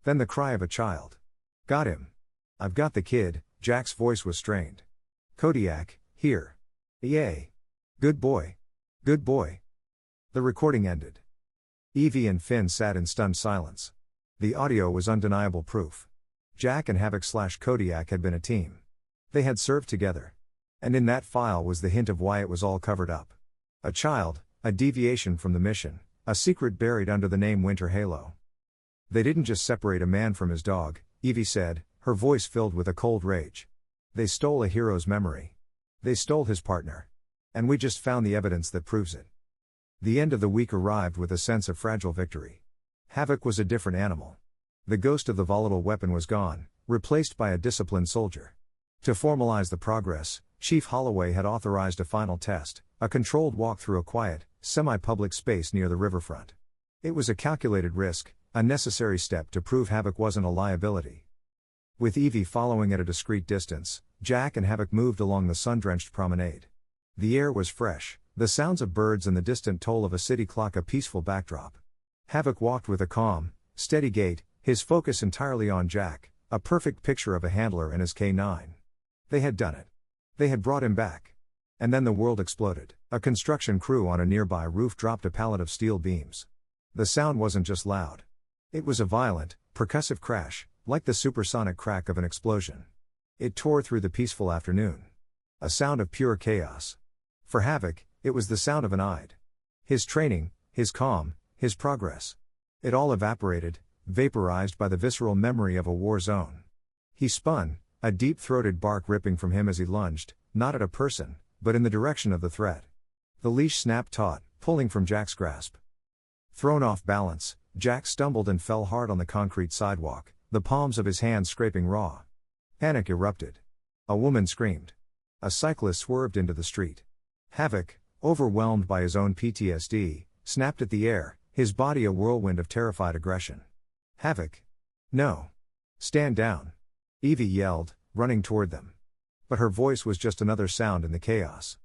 Then the cry of a child. "Got him. I've got the kid," Jack's voice was strained. "Kodiak, here. Yay. Good boy. Good boy." The recording ended. Evie and Finn sat in stunned silence. The audio was undeniable proof. Jack and Havoc/Kodiak had been a team. They had served together. And in that file was the hint of why it was all covered up. A child, a deviation from the mission, a secret buried under the name Winter Halo. "They didn't just separate a man from his dog," Evie said, her voice filled with a cold rage. "They stole a hero's memory. They stole his partner. And we just found the evidence that proves it." The end of the week arrived with a sense of fragile victory. Havoc was a different animal. The ghost of the volatile weapon was gone, replaced by a disciplined soldier. To formalize the progress, Chief Holloway had authorized a final test, a controlled walk through a quiet, semi-public space near the riverfront. It was a calculated risk, a necessary step to prove Havoc wasn't a liability. With Evie following at a discreet distance, Jack and Havoc moved along the sun-drenched promenade. The air was fresh, the sounds of birds and the distant toll of a city clock a peaceful backdrop. Havoc walked with a calm, steady gait, his focus entirely on Jack, a perfect picture of a handler and his K9. They had done it. They had brought him back. And then the world exploded. A construction crew on a nearby roof dropped a pallet of steel beams. The sound wasn't just loud. It was a violent, percussive crash, like the supersonic crack of an explosion. It tore through the peaceful afternoon. A sound of pure chaos. For Havoc, It was the sound of an Eid. His training, his calm, his progress. It all evaporated, vaporized by the visceral memory of a war zone. He spun, a deep-throated bark ripping from him as he lunged, not at a person, but in the direction of the threat. The leash snapped taut, pulling from Jack's grasp. Thrown off balance, Jack stumbled and fell hard on the concrete sidewalk, the palms of his hands scraping raw. Panic erupted. A woman screamed. A cyclist swerved into the street. Havoc, overwhelmed by his own PTSD, snapped at the air, his body a whirlwind of terrified aggression. Havoc. No. Stand down. Evie yelled, running toward them. But her voice was just another sound in the chaos.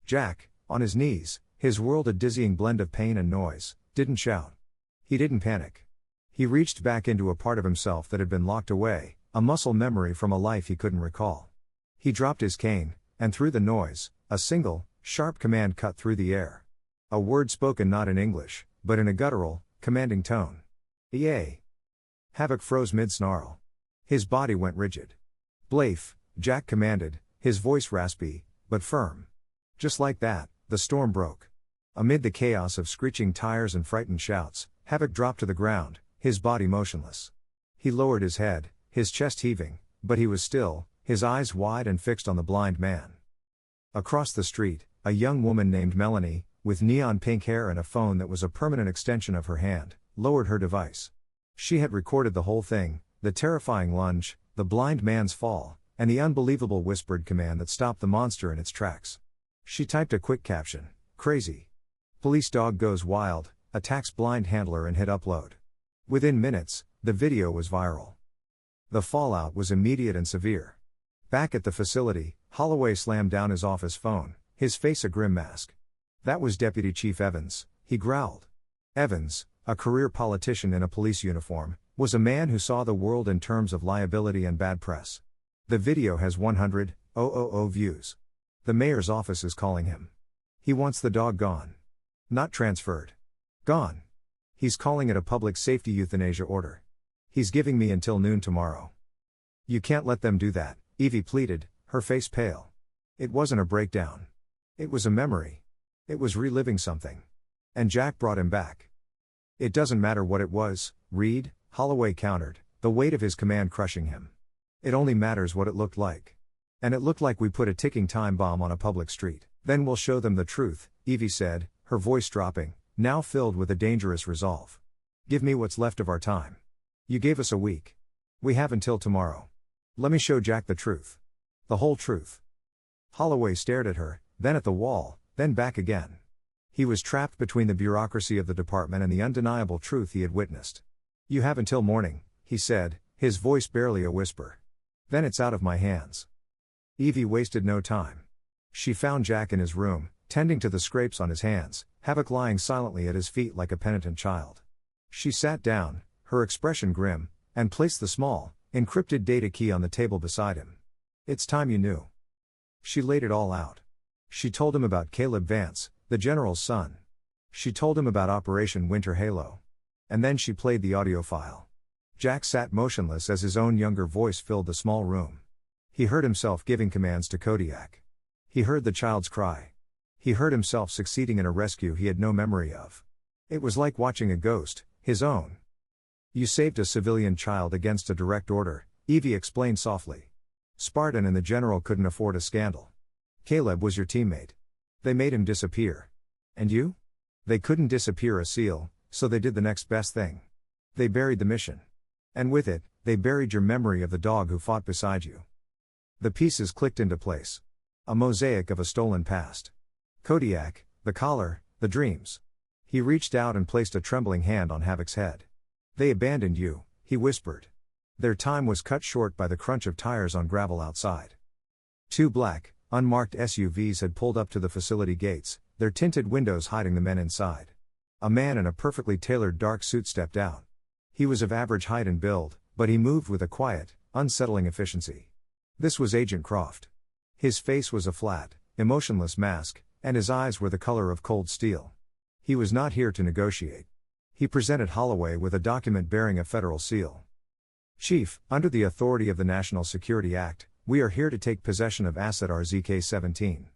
Jack, on his knees, his world a dizzying blend of pain and noise, didn't shout. He didn't panic. He reached back into a part of himself that had been locked away, a muscle memory from a life he couldn't recall. He dropped his cane, and through the noise, a single, sharp command cut through the air. A word spoken not in English, but in a guttural, commanding tone. EA. Havoc froze mid-snarl. His body went rigid. Blafe, Jack commanded, his voice raspy, but firm. Just like that, the storm broke. Amid the chaos of screeching tires and frightened shouts, Havoc dropped to the ground, his body motionless. He lowered his head, his chest heaving, but he was still, his eyes wide and fixed on the blind man. Across the street, a young woman named Melanie, with neon pink hair and a phone that was a permanent extension of her hand, lowered her device. She had recorded the whole thing, the terrifying lunge, the blind man's fall, and the unbelievable whispered command that stopped the monster in its tracks. She typed a quick caption, "Crazy. Police dog goes wild, attacks blind handler," and hit upload. Within minutes, the video was viral. The fallout was immediate and severe. Back at the facility, Holloway slammed down his office phone, his face a grim mask. "That was Deputy Chief Evans," he growled. Evans, a career politician in a police uniform, was a man who saw the world in terms of liability and bad press. The video has 100,000 views. The mayor's office is calling him. He wants the dog gone. Not transferred. Gone. He's calling it a public safety euthanasia order. He's giving me until noon tomorrow. You can't let them do that, Evie pleaded, her face pale. It wasn't a breakdown. It was a memory. It was reliving something. And Jack brought him back. It doesn't matter what it was, Reed, Holloway countered, the weight of his command crushing him. It only matters what it looked like. And it looked like we put a ticking time bomb on a public street. Then we'll show them the truth, Evie said, her voice dropping, now filled with a dangerous resolve. Give me what's left of our time. You gave us a week. We have until tomorrow. Let me show Jack the truth. The whole truth. Holloway stared at her, then at the wall, then back again. He was trapped between the bureaucracy of the department and the undeniable truth he had witnessed. You have until morning, he said, his voice barely a whisper. Then it's out of my hands. Evie wasted no time. She found Jack in his room, tending to the scrapes on his hands, Havoc lying silently at his feet like a penitent child. She sat down, her expression grim, and placed the small, encrypted data key on the table beside him. It's time you knew. She laid it all out. She told him about Caleb Vance, the general's son. She told him about Operation Winter Halo. And then she played the audio file. Jack sat motionless as his own younger voice filled the small room. He heard himself giving commands to Kodiak. He heard the child's cry. He heard himself succeeding in a rescue he had no memory of. It was like watching a ghost, his own. You saved a civilian child against a direct order, Evie explained softly. Spartan and the general couldn't afford a scandal. Caleb was your teammate. They made him disappear. And you? They couldn't disappear a SEAL, so they did the next best thing. They buried the mission. And with it, they buried your memory of the dog who fought beside you. The pieces clicked into place. A mosaic of a stolen past. Kodiak, the collar, the dreams. He reached out and placed a trembling hand on Havoc's head. They abandoned you, he whispered. Their time was cut short by the crunch of tires on gravel outside. Two black, unmarked SUVs had pulled up to the facility gates, their tinted windows hiding the men inside. A man in a perfectly tailored dark suit stepped out. He was of average height and build, but he moved with a quiet, unsettling efficiency. This was Agent Croft. His face was a flat, emotionless mask, and his eyes were the color of cold steel. He was not here to negotiate. He presented Holloway with a document bearing a federal seal. Chief, under the authority of the National Security Act, we are here to take possession of asset RZK-17.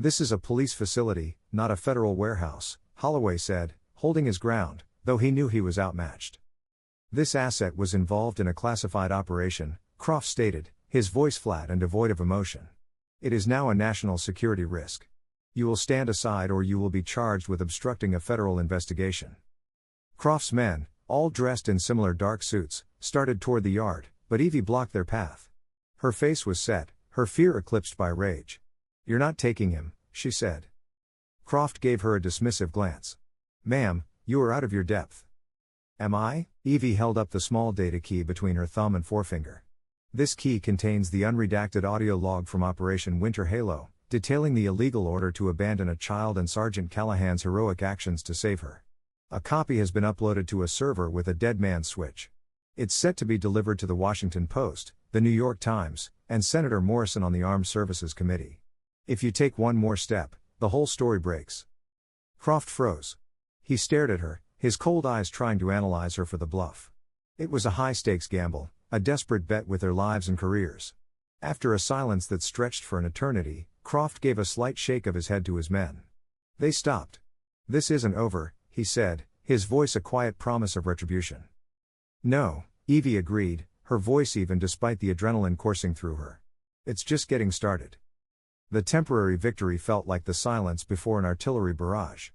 "This is a police facility, not a federal warehouse," Holloway said, holding his ground, though he knew he was outmatched. "This asset was involved in a classified operation," Croft stated, his voice flat and devoid of emotion. "It is now a national security risk. You will stand aside or you will be charged with obstructing a federal investigation." Croft's men, all dressed in similar dark suits, started toward the yard, but Evie blocked their path. Her face was set, her fear eclipsed by rage. "You're not taking him," she said. Croft gave her a dismissive glance. "Ma'am, you are out of your depth." "Am I?" Evie held up the small data key between her thumb and forefinger. "This key contains the unredacted audio log from Operation Winter Halo, detailing the illegal order to abandon a child and Sergeant Callahan's heroic actions to save her. A copy has been uploaded to a server with a dead man's switch. It's set to be delivered to the Washington Post, the New York Times, and Senator Morrison on the Armed Services Committee. If you take one more step, the whole story breaks." Croft froze. He stared at her, his cold eyes trying to analyze her for the bluff. It was a high-stakes gamble, a desperate bet with their lives and careers. After a silence that stretched for an eternity, Croft gave a slight shake of his head to his men. They stopped. "This isn't over," he said, his voice a quiet promise of retribution. "No," Evie agreed, her voice even despite the adrenaline coursing through her. "It's just getting started." The temporary victory felt like the silence before an artillery barrage.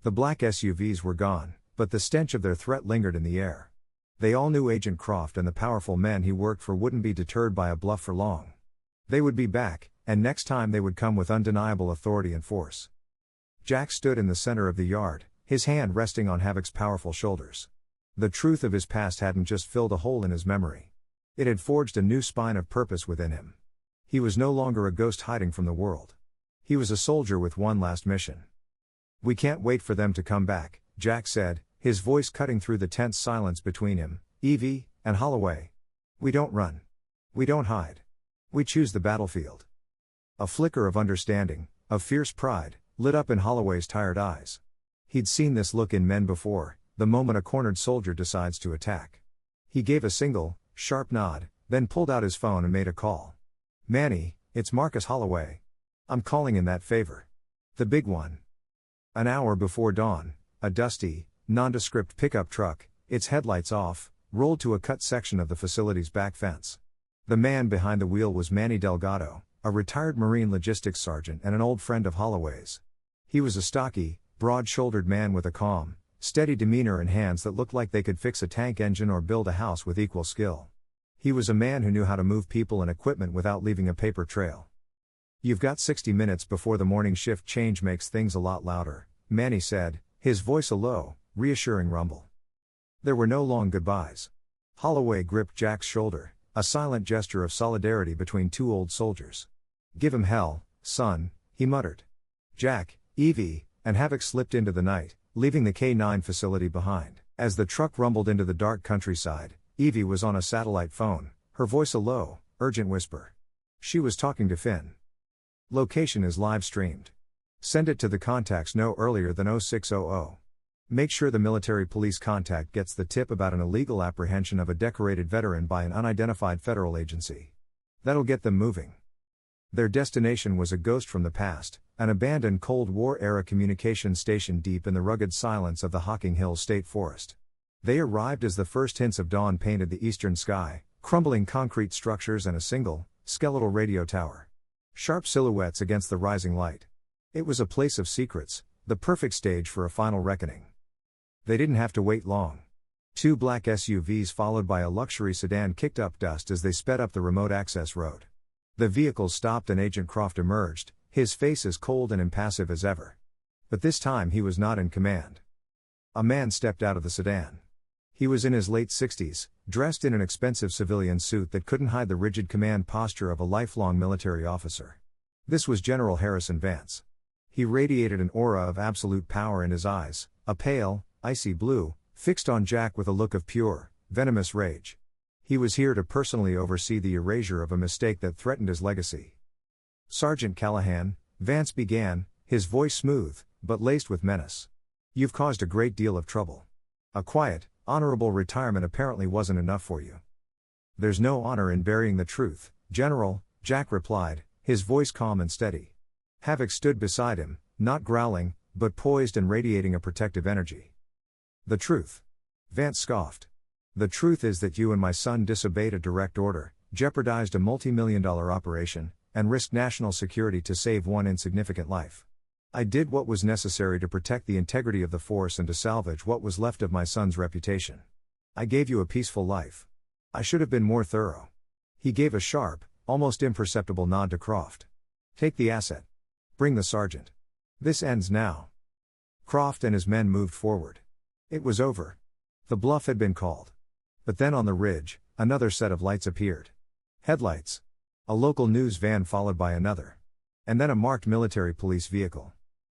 The black SUVs were gone, but the stench of their threat lingered in the air. They all knew Agent Croft and the powerful men he worked for wouldn't be deterred by a bluff for long. They would be back, and next time they would come with undeniable authority and force. Jack stood in the center of the yard, his hand resting on Havoc's powerful shoulders. The truth of his past hadn't just filled a hole in his memory. It had forged a new spine of purpose within him. He was no longer a ghost hiding from the world. He was a soldier with one last mission. "We can't wait for them to come back," Jack said, his voice cutting through the tense silence between him, Evie, and Holloway. "We don't run. We don't hide. We choose the battlefield." A flicker of understanding, of fierce pride, lit up in Holloway's tired eyes. He'd seen this look in men before, the moment a cornered soldier decides to attack. He gave a single, sharp nod, then pulled out his phone and made a call. "Manny, it's Marcus Holloway. I'm calling in that favor. The big one." An hour before dawn, a dusty, nondescript pickup truck, its headlights off, rolled to a cut section of the facility's back fence. The man behind the wheel was Manny Delgado, a retired Marine logistics sergeant and an old friend of Holloway's. He was a stocky, broad-shouldered man with a calm, steady demeanor and hands that looked like they could fix a tank engine or build a house with equal skill. He was a man who knew how to move people and equipment without leaving a paper trail. "You've got 60 minutes before the morning shift change makes things a lot louder," Manny said, his voice a low, reassuring rumble. There were no long goodbyes. Holloway gripped Jack's shoulder, a silent gesture of solidarity between two old soldiers. "Give him hell, son," he muttered. Jack, Evie, and Havoc slipped into the night, leaving the K-9 facility behind. As the truck rumbled into the dark countryside, Evie was on a satellite phone, her voice a low, urgent whisper. She was talking to Finn. "Location is live streamed. Send it to the contacts no earlier than 0600. Make sure the military police contact gets the tip about an illegal apprehension of a decorated veteran by an unidentified federal agency. That'll get them moving." Their destination was a ghost from the past, an abandoned Cold War-era communications station deep in the rugged silence of the Hocking Hills State Forest. They arrived as the first hints of dawn painted the eastern sky, crumbling concrete structures and a single, skeletal radio tower. Sharp silhouettes against the rising light. It was a place of secrets, the perfect stage for a final reckoning. They didn't have to wait long. Two black SUVs followed by a luxury sedan kicked up dust as they sped up the remote access road. The vehicles stopped and Agent Croft emerged, his face as cold and impassive as ever. But this time he was not in command. A man stepped out of the sedan. He was in his late 60s, dressed in an expensive civilian suit that couldn't hide the rigid command posture of a lifelong military officer. This was General Harrison Vance. He radiated an aura of absolute power in his eyes, a pale, icy blue, fixed on Jack with a look of pure, venomous rage. He was here to personally oversee the erasure of a mistake that threatened his legacy. "Sergeant Callahan," Vance began, his voice smooth, but laced with menace. "You've caused a great deal of trouble. A quiet, honorable retirement apparently wasn't enough for you." "There's no honor in burying the truth, General," Jack replied, his voice calm and steady. Havoc stood beside him, not growling, but poised and radiating a protective energy. The truth. Vance scoffed. The truth is that you and my son disobeyed a direct order, jeopardized a multi-million-dollar operation, and risked national security to save one insignificant life. I did what was necessary to protect the integrity of the force and to salvage what was left of my son's reputation. I gave you a peaceful life. I should have been more thorough. He gave a sharp, almost imperceptible nod to Croft. Take the asset. Bring the sergeant. This ends now. Croft and his men moved forward. It was over. The bluff had been called. But then on the ridge, another set of lights appeared. Headlights. A local news van followed by another. And then a marked military police vehicle.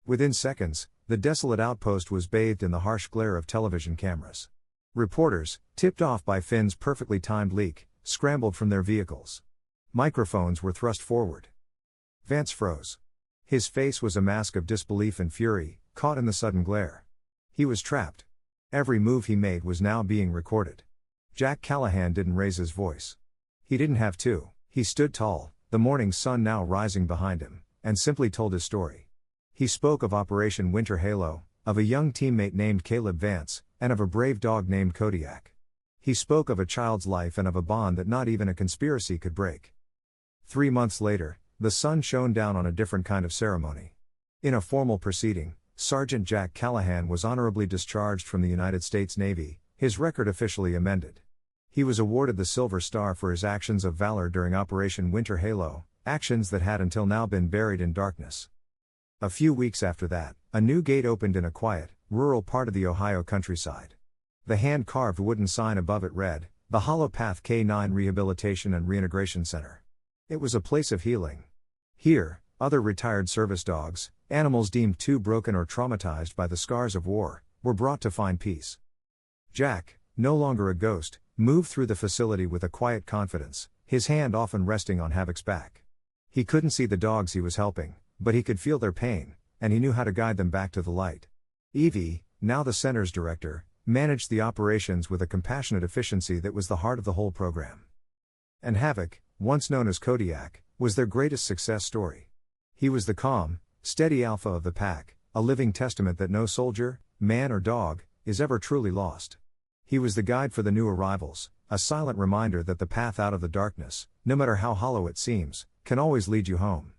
Within seconds, the desolate outpost was bathed in the harsh glare of television cameras. Reporters, tipped off by Finn's perfectly timed leak, scrambled from their vehicles. Microphones were thrust forward. Vance froze. His face was a mask of disbelief and fury, caught in the sudden glare. He was trapped. Every move he made was now being recorded. Jack Callahan didn't raise his voice. He didn't have to. He stood tall, the morning sun now rising behind him, and simply told his story. He spoke of Operation Winter Halo, of a young teammate named Caleb Vance, and of a brave dog named Kodiak. He spoke of a child's life and of a bond that not even a conspiracy could break. 3 months later, the sun shone down on a different kind of ceremony. In a formal proceeding, Sergeant Jack Callahan was honorably discharged from the United States Navy, his record officially amended. He was awarded the Silver Star for his actions of valor during Operation Winter Halo, actions that had until now been buried in darkness. A few weeks after that, a new gate opened in a quiet, rural part of the Ohio countryside. The hand-carved wooden sign above it read, "The Hollow Path K9 Rehabilitation and Reintegration Center." It was a place of healing. Here, other retired service dogs, animals deemed too broken or traumatized by the scars of war, were brought to find peace. Jack, no longer a ghost, moved through the facility with a quiet confidence, his hand often resting on Havoc's back. He couldn't see the dogs he was helping, but he could feel their pain, and he knew how to guide them back to the light. Evie, now the center's director, managed the operations with a compassionate efficiency that was the heart of the whole program. And Havoc, once known as Kodiak, was their greatest success story. He was the calm, steady alpha of the pack, a living testament that no soldier, man or dog, is ever truly lost. He was the guide for the new arrivals, a silent reminder that the path out of the darkness, no matter how hollow it seems, can always lead you home.